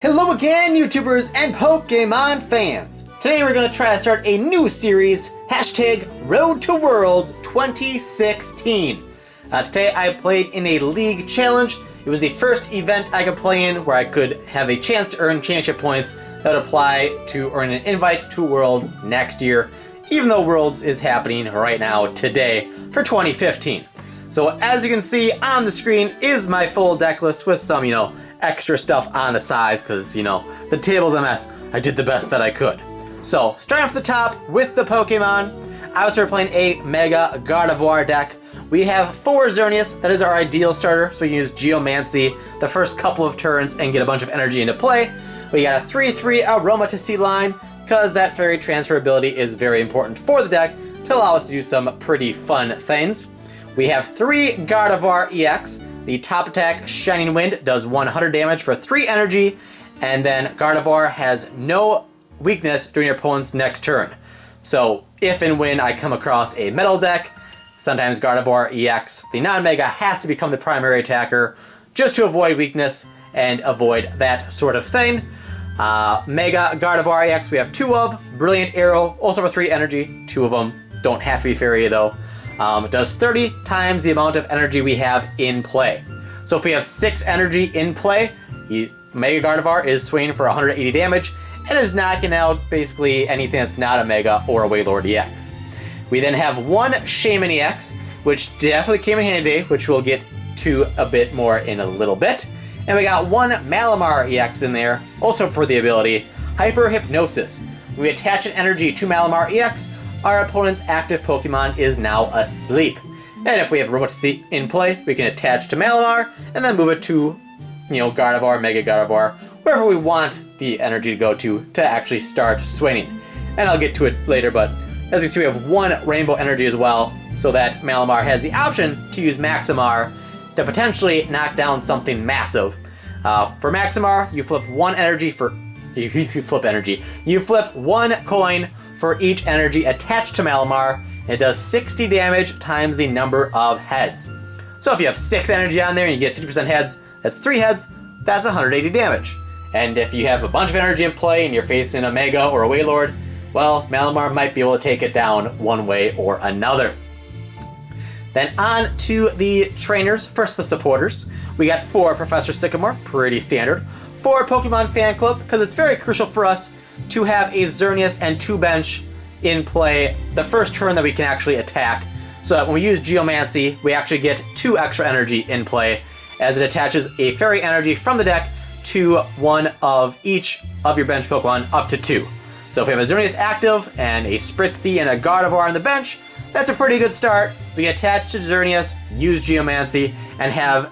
Hello again, YouTubers and Pokemon fans! Today we're going to try to start a new series, hashtag Road to Worlds 2016. Today I played in a league challenge. It was the first event I could play in where I could have a chance to earn championship points that would apply to earn an invite to Worlds next year, even though Worlds is happening right now, today, for 2015. So as you can see on the screen is my full deck list with some, extra stuff on the sides because, the table's a mess. I did the best that I could. So, starting off the top with the Pokemon, I started playing a Mega Gardevoir deck. We have 4 Xerneas, that is our ideal starter, so we can use Geomancy the first couple of turns and get a bunch of energy into play. We got a 3/3 Aromatisse line, because that fairy transferability is very important for the deck to allow us to do some pretty fun things. We have 3 Gardevoir EX. The top attack, Shining Wind, does 100 damage for 3 energy, and then Gardevoir has no weakness during your opponent's next turn. So if and when I come across a metal deck, sometimes Gardevoir EX, the non-mega, has to become the primary attacker just to avoid weakness and avoid that sort of thing. Mega Gardevoir EX we have 2 of, Brilliant Arrow, also for 3 energy, 2 of them, don't have to be fairy though. It does 30 times the amount of energy we have in play. So if we have 6 energy in play, Mega Gardevoir is swinging for 180 damage and is knocking out basically anything that's not a Mega or a Wailord EX. We then have 1 Shaman EX, which definitely came in handy today, which we'll get to a bit more in a little bit. And we got 1 Malamar EX in there, also for the ability Hyper Hypnosis. When we attach an energy to Malamar EX, our opponent's active Pokemon is now asleep. And if we have Aromatisse in play, we can attach to Malamar and then move it to, Gardevoir, Mega Gardevoir, wherever we want the energy to go to actually start swinging. And I'll get to it later, but as you see, we have 1 Rainbow Energy as well, so that Malamar has the option to use Maximar to potentially knock down something massive. For Maximar, you flip 1 energy for... You flip 1 coin for each energy attached to Malamar, and it does 60 damage times the number of heads. So if you have 6 energy on there and you get 50% heads, that's 3 heads, that's 180 damage. And if you have a bunch of energy in play and you're facing a Mega or a Wailord, well, Malamar might be able to take it down one way or another. Then on to the trainers. First the supporters. We got 4 Professor Sycamore, pretty standard. 4 Pokemon Fan Club, because it's very crucial for us to have a Xerneas and 2 bench in play the first turn that we can actually attack, so that when we use Geomancy, we actually get 2 extra energy in play, as it attaches a fairy energy from the deck to 1 of each of your bench Pokemon, up to 2. So if we have a Xerneas active and a Spritzee and a Gardevoir on the bench, that's a pretty good start. We attach to Xerneas, use Geomancy, and have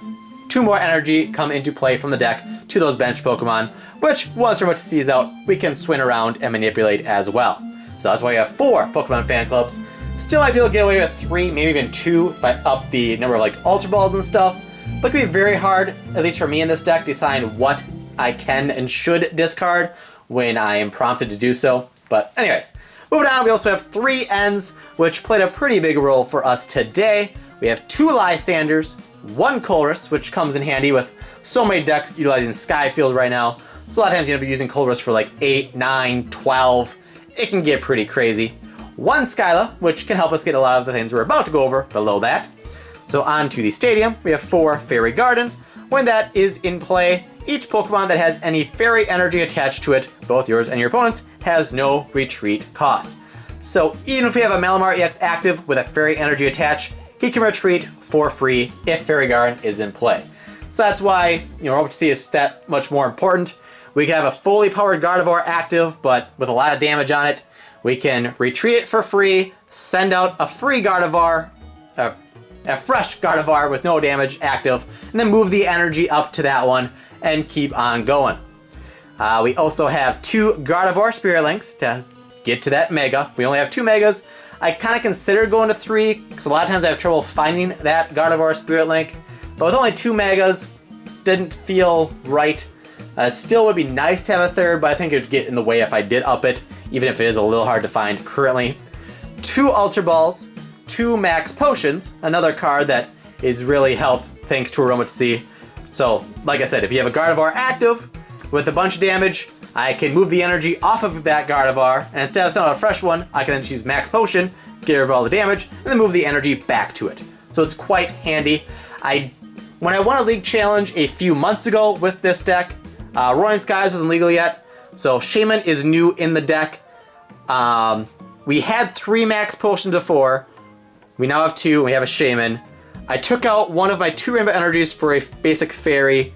2 more energy come into play from the deck to those bench Pokemon, which once Aromatisse is out, we can swing around and manipulate as well. So that's why we have 4 Pokemon Fan Clubs. Still might be able to get away with 3, maybe even 2 if I up the number of Ultra Balls and stuff. But it can be very hard, at least for me in this deck, to decide what I can and should discard when I am prompted to do so. But anyways, moving on, we also have 3 Ns, which played a pretty big role for us today. We have 2 Lysanders, 1 Colress, which comes in handy with so many decks utilizing Skyfield right now. So a lot of times you're going to be using Colress for 8, 9, 12. It can get pretty crazy. 1 Skyla, which can help us get a lot of the things we're about to go over below that. So on to the stadium, we have 4 Fairy Garden. When that is in play, each Pokemon that has any fairy energy attached to it, both yours and your opponent's, has no retreat cost. So even if we have a Malamar EX active with a fairy energy attached, he can retreat for free if Fairy Garden is in play. So that's why, Aromatisse is that much more important. We can have a fully powered Gardevoir active, but with a lot of damage on it. We can retreat it for free, send out a free Gardevoir, a fresh Gardevoir with no damage active, and then move the energy up to that one and keep on going. We also have 2 Gardevoir Spirit Links to get to that Mega. We only have 2 Megas. I kind of considered going to 3, because a lot of times I have trouble finding that Gardevoir Spirit Link. But with only 2 Megas, didn't feel right. Still would be nice to have a 3rd, but I think it would get in the way if I did up it, even if it is a little hard to find currently. 2 Ultra Balls, 2 Max Potions, another card that is really helped thanks to Aromatisse. So, like I said, if you have a Gardevoir active, with a bunch of damage, I can move the energy off of that Gardevoir, and instead of sending out a fresh one, I can then choose Max Potion, get rid of all the damage, and then move the energy back to it. So it's quite handy. When I won a League Challenge a few months ago with this deck, Roaring Skies wasn't legal yet, so Shaman is new in the deck. We had 3 Max Potions before. We now have 2, and we have a Shaman. I took out one of my 2 Rainbow Energies for a basic Fairy,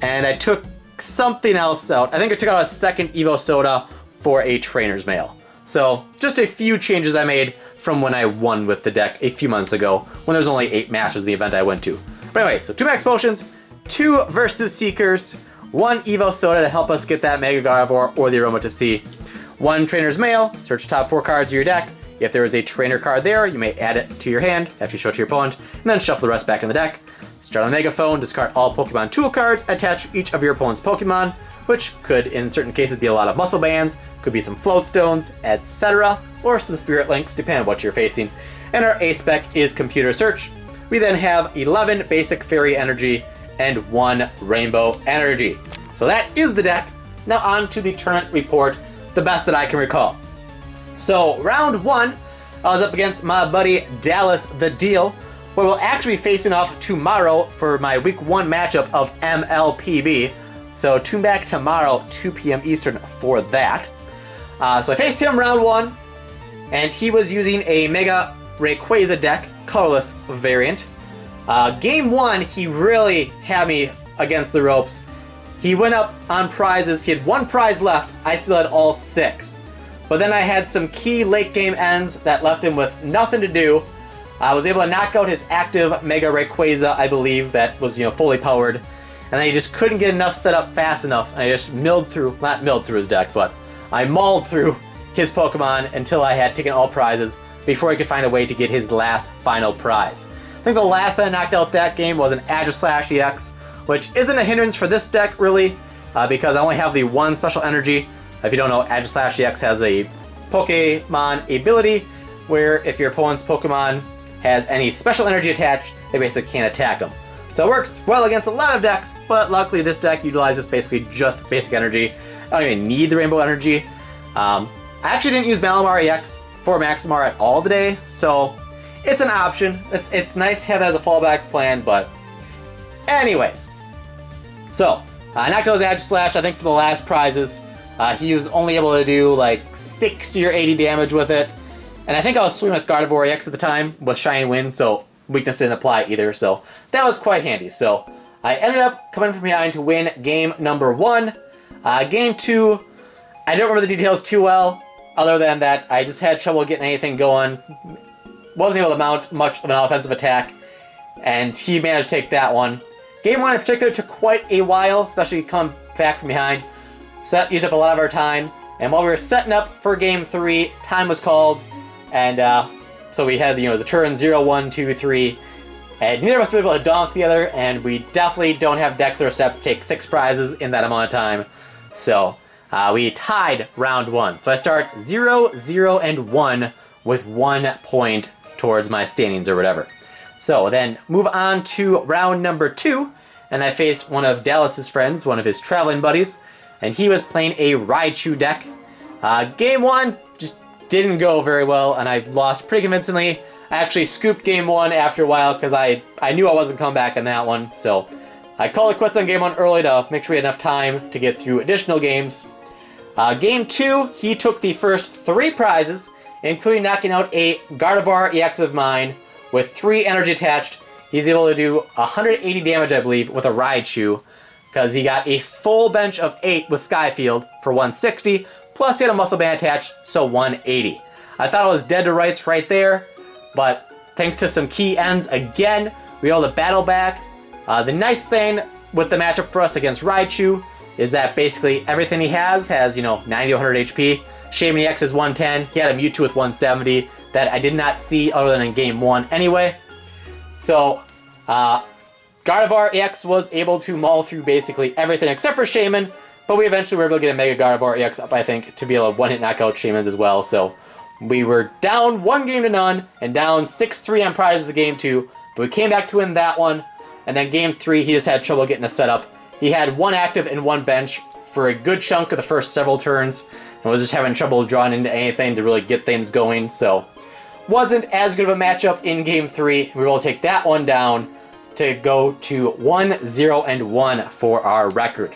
and I took something else out. I think I took out a second Evo Soda for a Trainer's Mail. So just a few changes I made from when I won with the deck a few months ago, when there was only 8 matches in the event I went to. But anyway, so 2 Max Potions, 2 Versus Seekers, 1 Evo Soda to help us get that Mega Gardevoir or the Aroma to See, 1 Trainer's Mail, search the top 4 cards of your deck. If there is a trainer card there, you may add it to your hand after you show it to your opponent, and then shuffle the rest back in the deck. Start on the Megaphone, discard all Pokemon tool cards attached to each of your opponent's Pokemon, which could, in certain cases, be a lot of Muscle Bands, could be some Float Stones, etc., or some Spirit Links, depending on what you're facing. And our A-Spec is Computer Search. We then have 11 Basic Fairy Energy and 1 Rainbow Energy. So that is the deck. Now on to the tournament report, the best that I can recall. So round 1, I was up against my buddy Dallas the Deal, where we'll actually be facing off tomorrow for my week 1 matchup of MLPB. So tune back tomorrow, 2 p.m. Eastern for that. So I faced him round 1, and he was using a Mega Rayquaza deck, colorless variant. Game 1, he really had me against the ropes. He went up on prizes. He had 1 prize left. I still had all 6. But then I had some key late game ends that left him with nothing to do. I was able to knock out his active Mega Rayquaza, I believe, that was, fully powered. And then he just couldn't get enough set up fast enough. And I just not milled through his deck, but I mauled through his Pokemon until I had taken all prizes before I could find a way to get his last final prize. I think the last that I knocked out that game was an Aegislash EX, which isn't a hindrance for this deck, really, because I only have the 1 special energy. If you don't know, Aegislash EX has a Pokemon ability where if your opponent's Pokemon has any special energy attached, they basically can't attack them. So it works well against a lot of decks, but luckily this deck utilizes basically just basic energy. I don't even need the Rainbow Energy. I actually didn't use Malamar EX for Maximar at all today, so it's an option. It's nice to have that as a fallback plan, but anyways. So, I knocked out his Aegislash, I think, for the last prizes. He was only able to do like 60 or 80 damage with it. And I think I was swimming with Gardevoir EX at the time with Shining Wind, so weakness didn't apply either, so that was quite handy. So I ended up coming from behind to win game number 1. Game 2, I don't remember the details too well, other than that I just had trouble getting anything going. Wasn't able to mount much of an offensive attack, and he managed to take that one. Game 1 in particular took quite a while, especially coming back from behind. So that used up a lot of our time. And while we were setting up for game 3, time was called. And so we had the turn 0, 1, 2, 3. And neither of us were able to donk the other. And we definitely don't have decks that are set to take 6 prizes in that amount of time. So we tied round 1. So I start 0, 0, and 1 with 1 point towards my standings or whatever. So then move on to round number 2. And I faced one of Dallas's friends, one of his traveling buddies. And he was playing a Raichu deck. Game 1 just didn't go very well, and I lost pretty convincingly. I actually scooped game 1 after a while because I knew I wasn't coming back in that one. So I called it quits on game 1 early to make sure we had enough time to get through additional games. Game 2, he took the first 3 prizes, including knocking out a Gardevoir EX of mine with 3 energy attached. He's able to do 180 damage, I believe, with a Raichu, because he got a full bench of 8 with Skyfield for 160, plus he had a Muscle Band attached, so 180. I thought I was dead to rights right there, but thanks to some key ends again, we were able to battle back. The nice thing with the matchup for us against Raichu is that basically everything he has 90 to 100 HP. Shaman EX is 110, he had a Mewtwo with 170 that I did not see other than in game 1 anyway. So, Gardevoir EX was able to maul through basically everything except for Shaman, but we eventually were able to get a Mega Gardevoir EX up, I think, to be able to one-hit knock out Shamans as well. So we were down 1 game to none and down 6-3 on prizes of game 2, but we came back to win that one. And then game 3, he just had trouble getting a setup. He had 1 active and 1 bench, for a good chunk of the first several turns and was just having trouble drawing into anything to really get things going. So wasn't as good of a matchup in Game 3. We will take that one down to go to 1-0-1 for our record.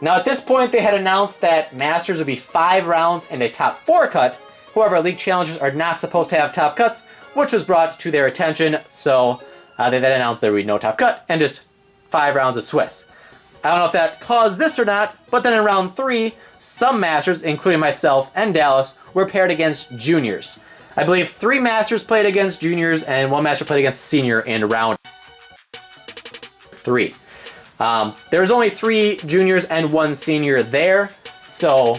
Now at this point they had announced that Masters would be 5 rounds and a top 4 cut. However, League Challengers are not supposed to have top cuts, which was brought to their attention, so they then announced there would be no top cut and just 5 rounds of Swiss. I don't know if that caused this or not, but then in round 3, some Masters, including myself and Dallas, were paired against juniors. I believe 3 Masters played against juniors and 1 Master played against senior in round 3. There was only 3 juniors and 1 senior there, so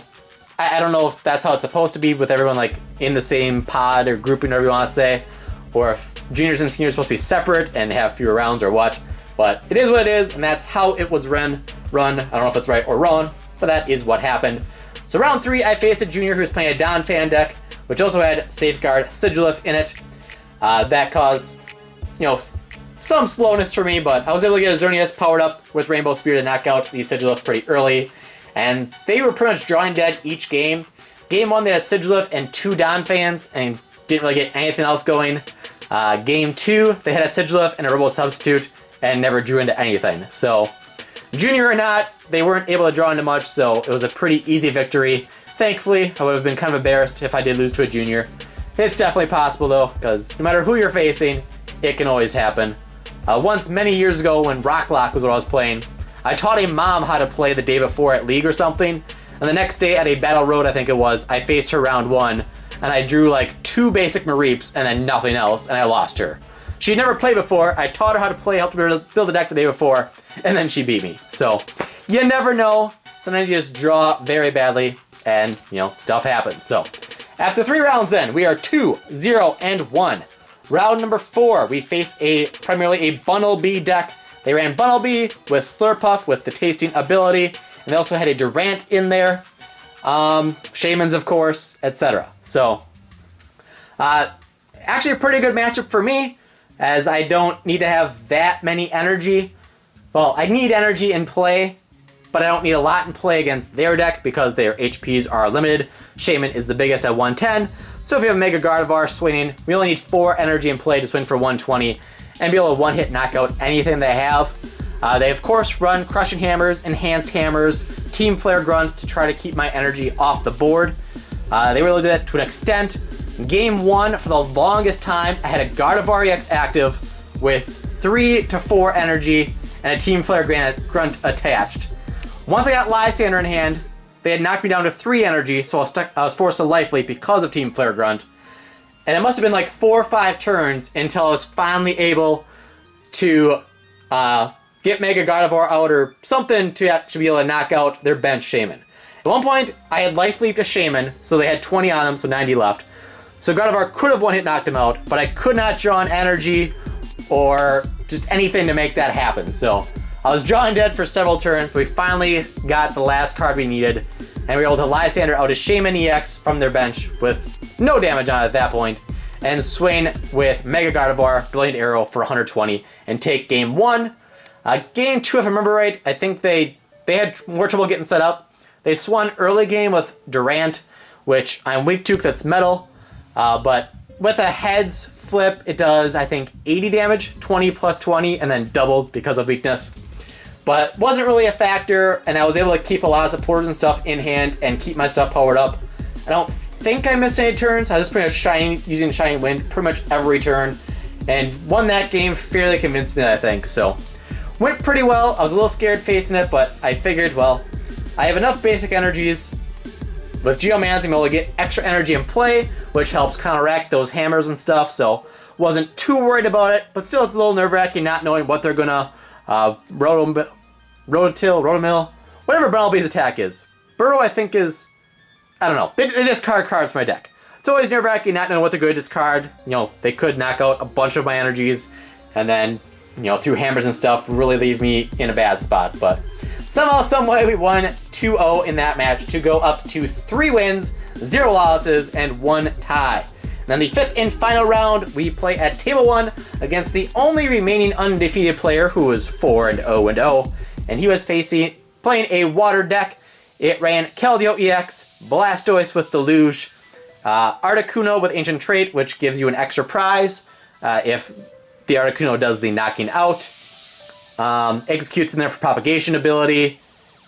I don't know if that's how it's supposed to be with everyone like in the same pod or grouping, whatever you want to say, or if juniors and seniors are supposed to be separate and have fewer rounds or what. But it is what it is, and that's how it was run. I don't know if it's right or wrong, but that is what happened. So round 3, I faced a junior who was playing a Don Fan deck, which also had Safeguard Sigilif in it. That caused, some slowness for me, but I was able to get a Xerneas powered up with Rainbow Spear to knock out the Sigilif pretty early. And they were pretty much drawing dead each game. Game 1, they had Sigilif and 2 Don Fans, and didn't really get anything else going. Game 2, they had a Sigilif and a Robo Substitute, and never drew into anything. So, junior or not, they weren't able to draw into much, so it was a pretty easy victory. Thankfully, I would have been kind of embarrassed if I did lose to a junior. It's definitely possible though, because no matter who you're facing, it can always happen. Once, many years ago, when Rock Lock was what I was playing, I taught a mom how to play the day before at League or something, and the next day at a Battle Road, I think it was, I faced her round 1, and I drew like 2 basic Mareeps and then nothing else, and I lost her. She had never played before. I taught her how to play, helped her build the deck the day before, and then she beat me. So, you never know. Sometimes you just draw very badly, and, stuff happens. So, after 3 rounds in, we are 2-0-1. Round number 4, we face primarily a Bunnelby deck. They ran Bunnelby with Slurpuff with the tasting ability, and they also had a Durant in there. Shamans, of course, etc. So, actually a pretty good matchup for me, as I don't need to have that many energy. Well, I need energy in play, but I don't need a lot in play against their deck because their HPs are limited. Shaman is the biggest at 110, so if you have Mega Gardevoir swinging, we only need 4 energy in play to swing for 120 and be able to one-hit knock out anything they have. They of course run Crushing Hammers, Enhanced Hammers, Team Flare Grunt to try to keep my energy off the board. They really did that to an extent. Game 1, for the longest time, I had a Gardevoir EX active with 3 to 4 energy and a Team Flare Grunt attached. Once I got Lysander in hand, they had knocked me down to 3 energy, so I was forced to Life Leap because of Team Flare Grunt. And it must have been like 4 or 5 turns until I was finally able to get Mega Gardevoir out or something to actually be able to knock out their bench Shaman. At one point, I had Life Leaped a Shaman, so they had 20 on them, so 90 left. So Gardevoir could have one-hit knocked him out, but I could not draw an energy or just anything to make that happen. So I was drawing dead for several turns, but we finally got the last card we needed, and we were able to Lysander out a Shaman EX from their bench with no damage on it at that point, and swing with Mega Gardevoir, Brilliant Arrow for 120, and take Game 1. Game 2, if I remember right, I think they had more trouble getting set up. They swung early game with Durant, which I'm weak to because that's metal. But with a heads flip, it does, I think, 80 damage, 20 plus 20, and then doubled because of weakness. But wasn't really a factor, and I was able to keep a lot of supporters and stuff in hand and keep my stuff powered up. I don't think I missed any turns. I was pretty much using Shining Wind pretty much every turn, and won that game fairly convincingly, I think. So, went pretty well. I was a little scared facing it, but I figured, well, I have enough basic energies. With Geomancy, I'm able to get extra energy in play, which helps counteract those hammers and stuff, so wasn't too worried about it, but still it's a little nerve-wracking not knowing what they're gonna Rotomill, whatever Bunnelby's attack is. Burrow, I think, is, I don't know, they discard cards from my deck. It's always nerve-wracking not knowing what they're going to discard. They could knock out a bunch of my energies, and then, through hammers and stuff, really leave me in a bad spot, but somehow, someway, we won 2-0 in that match to go up to 3 wins, 0 losses, and 1 tie. And then the 5th and final round, we play at Table 1 against the only remaining undefeated player who was 4-0-0, and he was playing a water deck, It ran Keldeo EX, Blastoise with Deluge, Articuno with Ancient Trait, which gives you an extra prize if the Articuno does the knocking out. Execute's in there for propagation ability.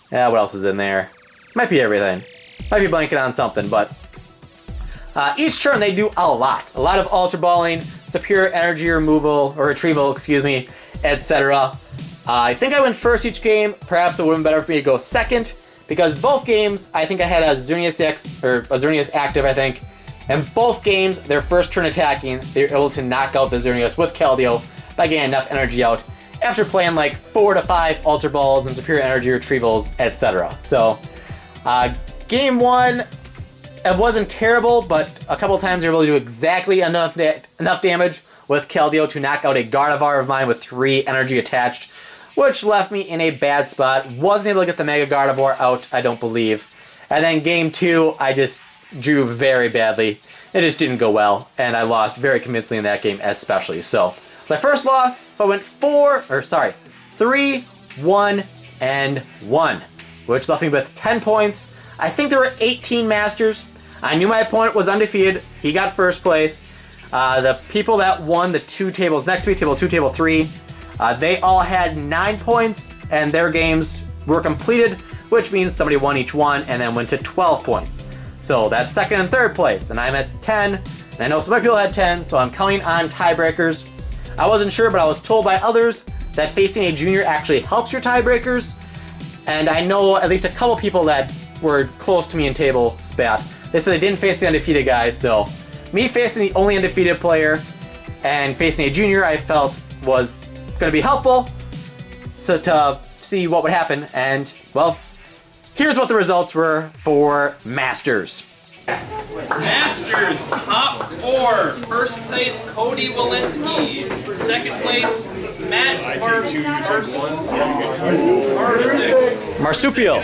What else is in there? Might be everything. Might be blanking on something, but each turn they do a lot. A lot of Ultra Balling, Superior Energy removal, or retrieval, excuse me, etc. I think I went first each game. Perhaps it would have been better for me to go second, because both games, I think I had a Xerneas X, or a Xerneas active, I think. And both games, their first turn attacking, they were able to knock out the Xerneas with Keldeo by getting enough energy out after playing like 4 to 5 Ultra Balls and Superior Energy retrievals, etc. So, game 1, it wasn't terrible, but a couple times they were able to do exactly enough damage with Keldeo to knock out a Gardevoir of mine with 3 energy attached, which left me in a bad spot. Wasn't able to get the Mega Gardevoir out, I don't believe. And then game 2, I just drew very badly. It just didn't go well, and I lost very convincingly in that game especially. So, it's my first loss, so I went 3, 1, and 1, which left me with 10 points. I think there were 18 Masters. I knew my opponent was undefeated. He got first place. The people that won the 2 tables next to me, table 2, table 3, they all had 9 points, and their games were completed, which means somebody won each one and then went to 12 points. So that's second and third place, and I'm at 10. And I know some other people had 10, so I'm counting on tiebreakers. I wasn't sure, but I was told by others that facing a junior actually helps your tiebreakers. And I know at least a couple people that were close to me in table spat. They said they didn't face the undefeated guys, so me facing the only undefeated player and facing a junior I felt was going to be helpful, so to see what would happen. And, well, here's what the results were for Masters. Masters, top 4. First place, Cody Walensky. Second place, Matt Marsupial.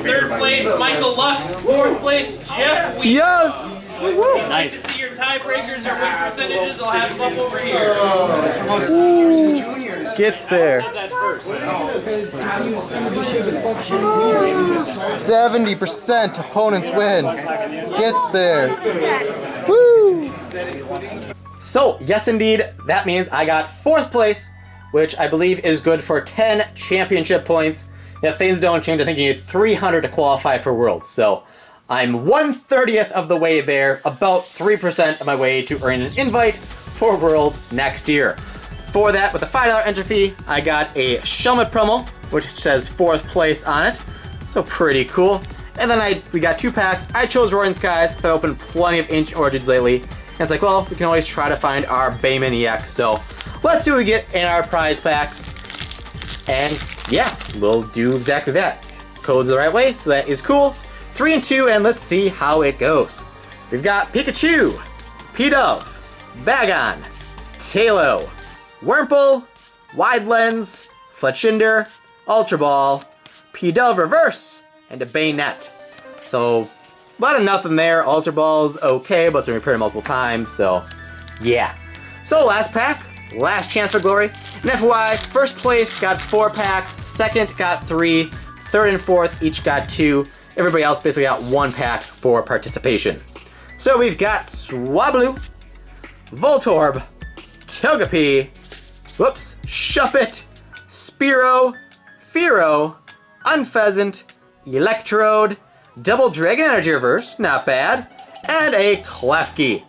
Third place, Michael Lux. Fourth place, Jeff Wheat. Yes! Nice. To see your tiebreakers or win percentages, I'll have them up over here. Gets there. 70% opponents win. Gets there. Woo! So, yes indeed, that means I got 4th place, which I believe is good for 10 championship points. If things don't change, I think you need 300 to qualify for Worlds. So, I'm 1/30th of the way there, about 3% of my way to earn an invite for Worlds next year. For that, with a $5 entry fee, I got a Shelmet promo, which says 4th place on it. So pretty cool. And then we got 2 packs. I chose Roaring Skies because I opened plenty of Ancient Origins lately. And it's like, well, we can always try to find our Bayman EX. So let's see what we get in our prize packs. And yeah, we'll do exactly that. Codes the right way, so that is cool. 3 and 2, and let's see how it goes. We've got Pikachu, Pidove, Bagon, Talo, Wurmple, Wide Lens, Fletchinder, Ultra Ball, Pidove Reverse, and a Bayonet. So, not enough in there. Ultra Ball's okay, but it's going to repair multiple times, so yeah. So, last pack, last chance for glory. And FYI, first place got 4 packs, second got 3, third and fourth each got 2. Everybody else basically got 1 pack for participation. So we've got Swablu, Voltorb, Togepi, Shuppet, Spearow, Fearow, Unpheasant, Electrode, Double Dragon Energy Reverse, not bad, and a Klefki.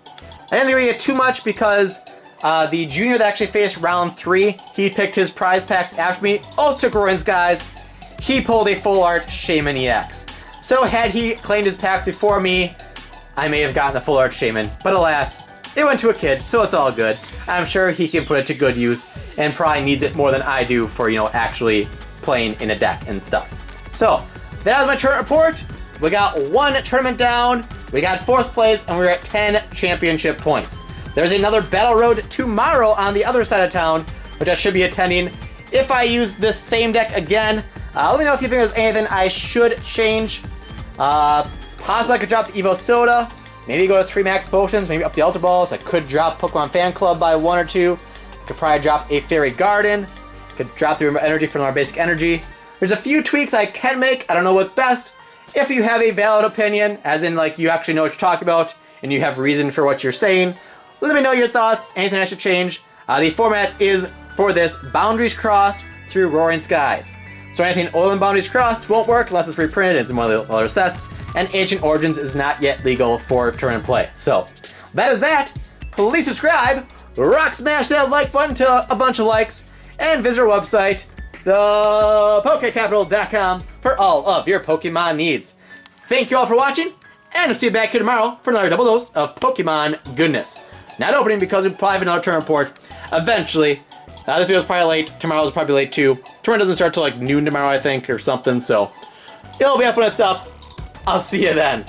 I didn't think we get too much because the junior that actually faced round 3, he picked his prize packs after me, also took Rowan's guys. He pulled a full art Shaman EX. So had he claimed his packs before me, I may have gotten the full art Shaman, but alas, it went to a kid, so it's all good. I'm sure he can put it to good use, and probably needs it more than I do for, actually playing in a deck and stuff. So, that was my tournament report. We got 1 tournament down, we got 4th place, and we're at 10 championship points. There's another Battle Road tomorrow on the other side of town, which I should be attending. If I use this same deck again, let me know if you think there's anything I should change. It's possible I could drop the Evo Soda, maybe go to 3 max potions, maybe up the Ultra Balls. I could drop Pokemon Fan Club by 1 or 2. Could probably drop a Fairy Garden. Could drop the energy from our basic energy. There's a few tweaks I can make. I don't know what's best. If you have a valid opinion, as in like you actually know what you're talking about and you have reason for what you're saying, let me know your thoughts, anything I should change. The format is for this Boundaries Crossed through Roaring Skies. So anything older than Boundaries Crossed won't work unless it's reprinted. It's in one of those other sets. And Ancient Origins is not yet legal for tournament play. So that is that. Please subscribe, rock smash that like button to a bunch of likes, and visit our website, thepokecapital.com, for all of your Pokemon needs. Thank you all for watching, and I'll see you back here tomorrow for another double dose of Pokemon goodness. Not opening because we probably have another tournament report eventually. This video's probably late. Tomorrow's probably late too. Tournament doesn't start till like noon tomorrow, I think, or something, so it'll be up when it's up. I'll see you then.